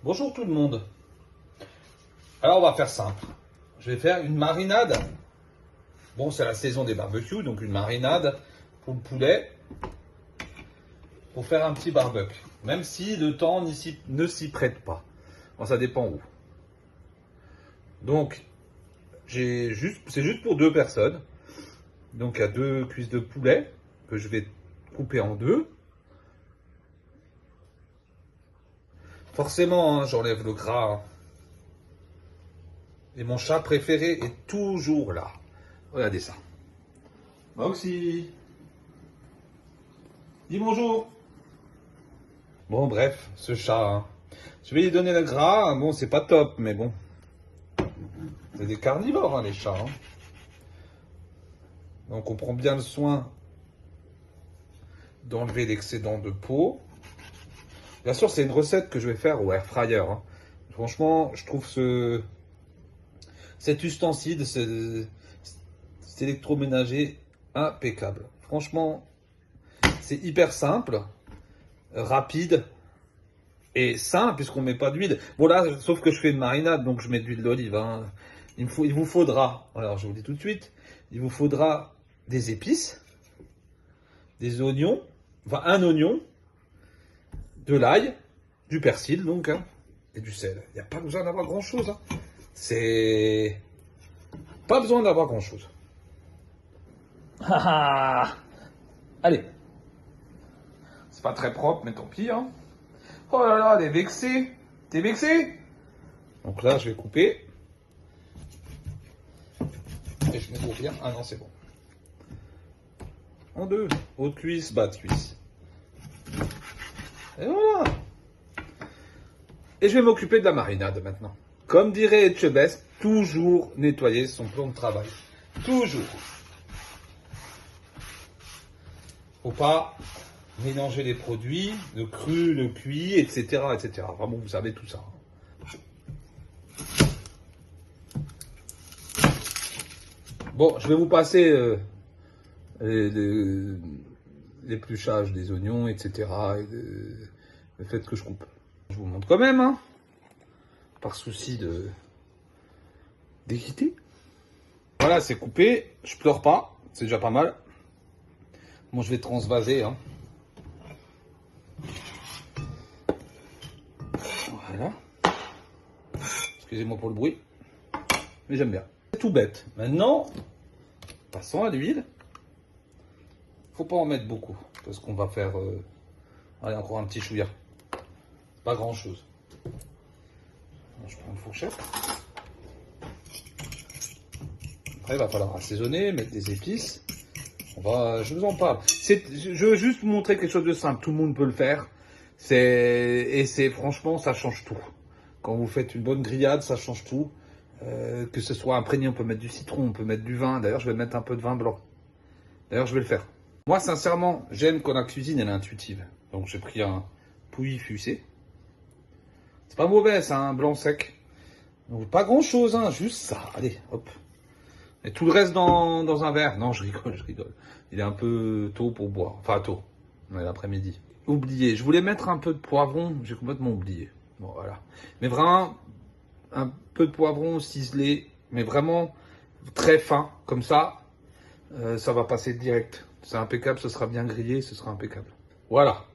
Bonjour tout le monde. Alors on va faire simple. Je vais faire une marinade. Bon, c'est la saison des barbecues, donc une marinade pour le poulet. Pour faire un petit barbecue. Même si le temps ne s'y prête pas. Bon, ça dépend où. Donc, c'est juste pour 2 personnes. Donc il y a 2 cuisses de poulet que je vais couper en 2. Forcément, hein, j'enlève le gras. Hein. Et mon chat préféré est toujours là. Regardez ça. Moxie. Dis bonjour. Bon, bref, ce chat. Hein. Je vais lui donner le gras. Bon, c'est pas top, mais bon. C'est des carnivores, hein, les chats. Hein. Donc, on prend bien le soin d'enlever l'excédent de peau. Bien sûr, c'est une recette que je vais faire au air fryer. Hein. Franchement, je trouve cet ustensile, cet électroménager impeccable. Franchement, c'est hyper simple, rapide et sain puisqu'on ne met pas d'huile. Bon là, sauf que je fais une marinade, donc je mets de l'huile d'olive. Hein. Il vous faudra, alors je vous le dis tout de suite, il vous faudra des épices, des oignons, enfin un oignon, de l'ail, du persil donc, hein, et du sel. Il n'y a pas besoin d'avoir grand chose. Hein. C'est pas besoin d'avoir grand chose. Allez. C'est pas très propre, mais tant pis. Hein. Oh là là, elle est vexée. T'es vexé? Donc là, je vais couper. Et je mets bien. Ah non, c'est bon. En 2. Haute cuisse, bas de cuisse. Et voilà. Et je vais m'occuper de la marinade maintenant. Comme dirait Etchebest, toujours nettoyer son plan de travail. Toujours. Faut pas mélanger les produits, le cru, le cuit, etc., etc. Vraiment, vous savez tout ça. Bon, je vais vous passer l'épluchage des oignons, etc. et le fait que je coupe. Je vous montre quand même, hein, par souci d'équité. Voilà, c'est coupé. Je pleure pas, c'est déjà pas mal. Moi, je vais transvaser. Hein. Voilà. Excusez-moi pour le bruit, mais j'aime bien. C'est tout bête. Maintenant, passons à l'huile. Faut pas en mettre beaucoup, parce qu'on va faire... allez, encore un petit chouïa. Pas grand-chose. Je prends une fourchette. Après, il va falloir assaisonner, mettre des épices. Je vous en parle. Je veux juste vous montrer quelque chose de simple. Tout le monde peut le faire. Franchement, ça change tout. Quand vous faites une bonne grillade, ça change tout. Que ce soit imprégné, on peut mettre du citron, on peut mettre du vin. D'ailleurs, je vais mettre un peu de vin blanc. D'ailleurs, je vais le faire. Moi, sincèrement, j'aime quand la cuisine, elle est intuitive. Donc, j'ai pris un Pouilly Fussé. C'est pas mauvais, c'est un blanc sec. Donc, pas grand-chose, hein, juste ça. Allez, hop. Et tout le reste dans un verre. Non, je rigole. Il est un peu tôt pour boire. Enfin, tôt. On est l'après-midi. Oublié. Je voulais mettre un peu de poivron. J'ai complètement oublié. Bon, voilà. Mais vraiment, un peu de poivron ciselé. Mais vraiment très fin. Comme ça, ça va passer direct. C'est impeccable. Ce sera bien grillé. Ce sera impeccable. Voilà.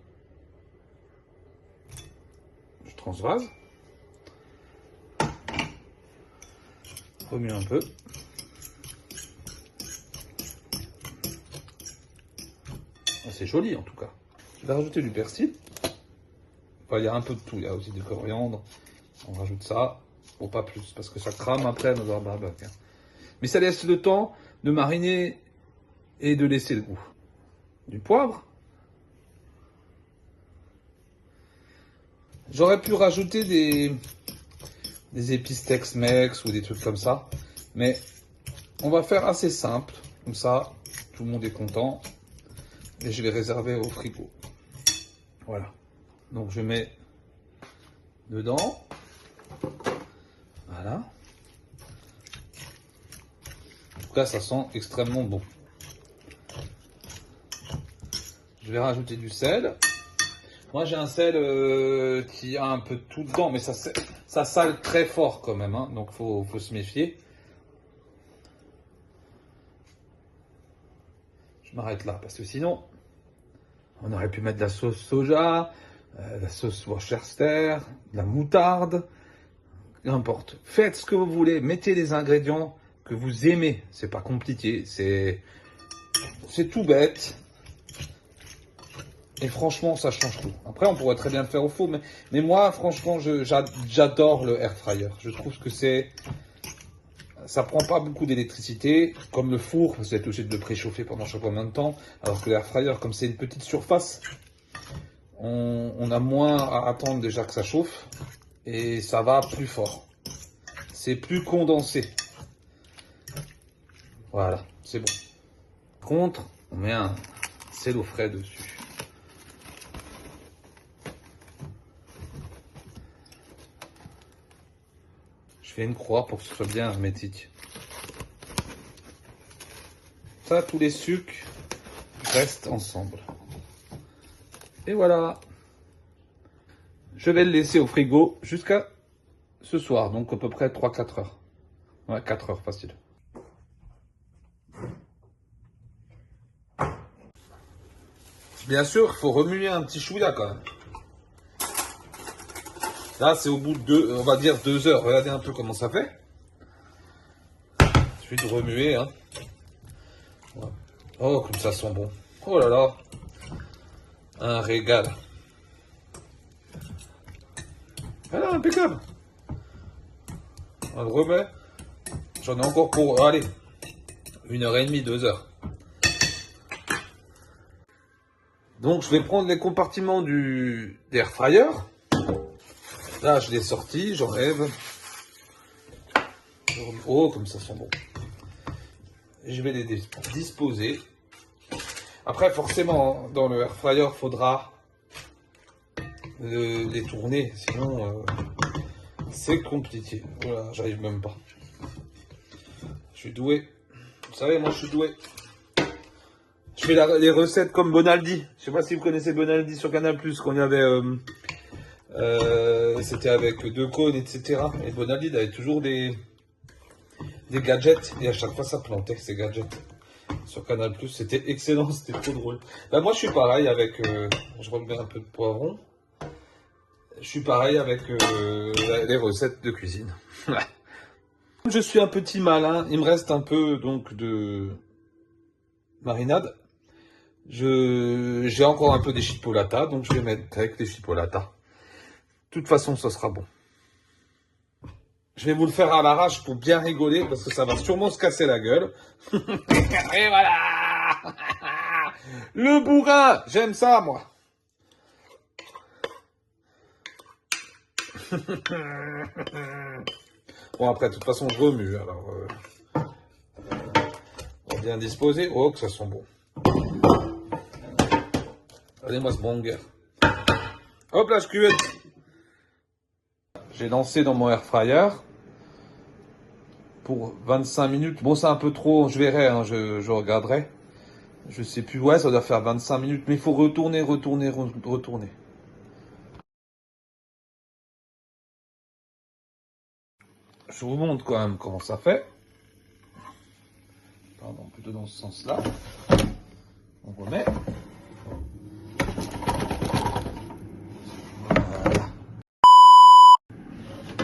Je transvase. Remue un peu. C'est joli en tout cas. Je vais rajouter du persil. Enfin, il y a un peu de tout. Il y a aussi du coriandre. On rajoute ça. Bon, pas plus, parce que ça crame après dans un barbecue. Mais ça laisse le temps de mariner et de laisser le goût. Du poivre. J'aurais pu rajouter des épices Tex-Mex ou des trucs comme ça. Mais on va faire assez simple. Comme ça, tout le monde est content. Et je vais réserver au frigo. Voilà. Donc je mets dedans. Voilà. En tout cas, ça sent extrêmement bon. Je vais rajouter du sel. Moi, j'ai un sel qui a un peu de tout dedans, mais ça sale très fort quand même, hein, donc faut se méfier. Je m'arrête là, parce que sinon, on aurait pu mettre de la sauce soja, de la sauce Worcester, de la moutarde, n'importe. Faites ce que vous voulez, mettez les ingrédients que vous aimez. C'est pas compliqué, c'est tout bête. Et franchement, ça change tout. Après, on pourrait très bien le faire au four, mais moi, franchement, j'adore le air fryer. Je trouve que ça prend pas beaucoup d'électricité, comme le four, vous êtes obligé de le préchauffer pendant je sais pas combien de temps, alors que l'air fryer, comme c'est une petite surface, on a moins à attendre déjà que ça chauffe, et ça va plus fort. C'est plus condensé. Voilà, c'est bon. Par contre, on met un cello frais dessus. Je fais une croix pour que ce soit bien hermétique. Ça, tous les sucres restent ensemble. Et voilà. Je vais le laisser au frigo jusqu'à ce soir, donc à peu près 3-4 heures. Ouais, 4 heures, facile. Bien sûr, il faut remuer un petit chouïa quand même. Là, c'est au bout de on va dire 2 heures. Regardez un peu comment ça fait. Je suis de remuer, hein. Ouais. Oh, comme ça sent bon. Oh là là. Un régal. Voilà, impeccable. On le remet. J'en ai encore pour, allez, 1h30, 2 heures. Donc, je vais prendre les compartiments d'air fryer. Là, je l'ai sorti, j'enlève. Oh, comme ça sent bon. Et je vais les disposer. Après, forcément, dans le air fryer, il faudra les tourner. Sinon, c'est compliqué. Voilà, j'arrive même pas. Je suis doué. Vous savez, moi, je suis doué. Je fais les recettes comme Bonaldi. Je sais pas si vous connaissez Bonaldi sur Canal+, qu'on y avait... c'était avec deux cônes, etc. Et Bonaldi il avait toujours des gadgets. Et à chaque fois, ça plantait, ces gadgets. Sur Canal+, c'était excellent, c'était trop drôle. Là, moi, je suis pareil avec... je remets un peu de poivron. Je suis pareil avec les recettes de cuisine. Je suis un petit malin. Il me reste un peu, donc, de marinade. J'ai encore un peu des chipolatas, donc je vais mettre avec les chipolatas. De toute façon, ça sera bon. Je vais vous le faire à l'arrache pour bien rigoler, parce que ça va sûrement se casser la gueule. Et voilà. Le bourrin, j'aime ça, moi. Bon, après, de toute façon, je remue, alors... on va bien disposer. Oh, que ça sent bon. Regardez-moi ce banger. Hop là, je cuvette. J'ai lancé dans mon air fryer pour 25 minutes. Bon, c'est un peu trop, je verrai, hein, je regarderai. Je sais plus, ouais, ça doit faire 25 minutes, mais il faut retourner. Je vous montre quand même comment ça fait. Pardon, plutôt dans ce sens-là. On remet.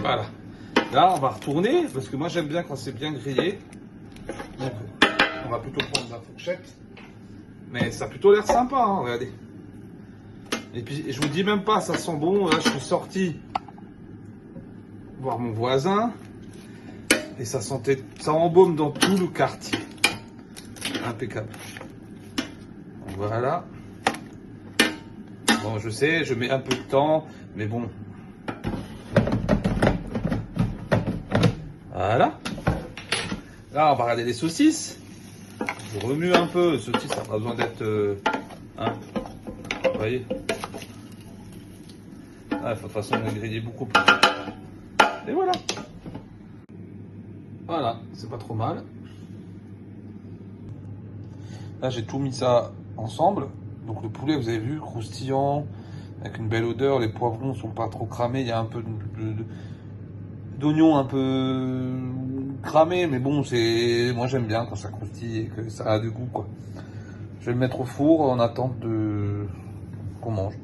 Voilà. Là, on va retourner, parce que moi j'aime bien quand c'est bien grillé. Donc, on va plutôt prendre la fourchette. Mais ça a plutôt l'air sympa, hein, regardez. Et puis, je vous dis même pas, ça sent bon. Là, je suis sorti voir mon voisin. Et ça sentait, ça embaume dans tout le quartier. Impeccable. Donc, voilà. Bon, je sais, je mets un peu de temps, mais bon. Voilà. Là, on va regarder les saucisses. Je remue un peu. Les saucisses, ça n'a pas besoin d'être... hein. Vous voyez. Ah, de toute façon, on griller beaucoup plus. Et voilà. Voilà, c'est pas trop mal. Là, j'ai tout mis ça ensemble. Donc le poulet, vous avez vu, croustillant, avec une belle odeur. Les poivrons sont pas trop cramés. Il y a un peu d'oignon un peu cramé, mais bon, moi j'aime bien quand ça croustille et que ça a du goût, quoi. Je vais le mettre au four en attente qu'on mange.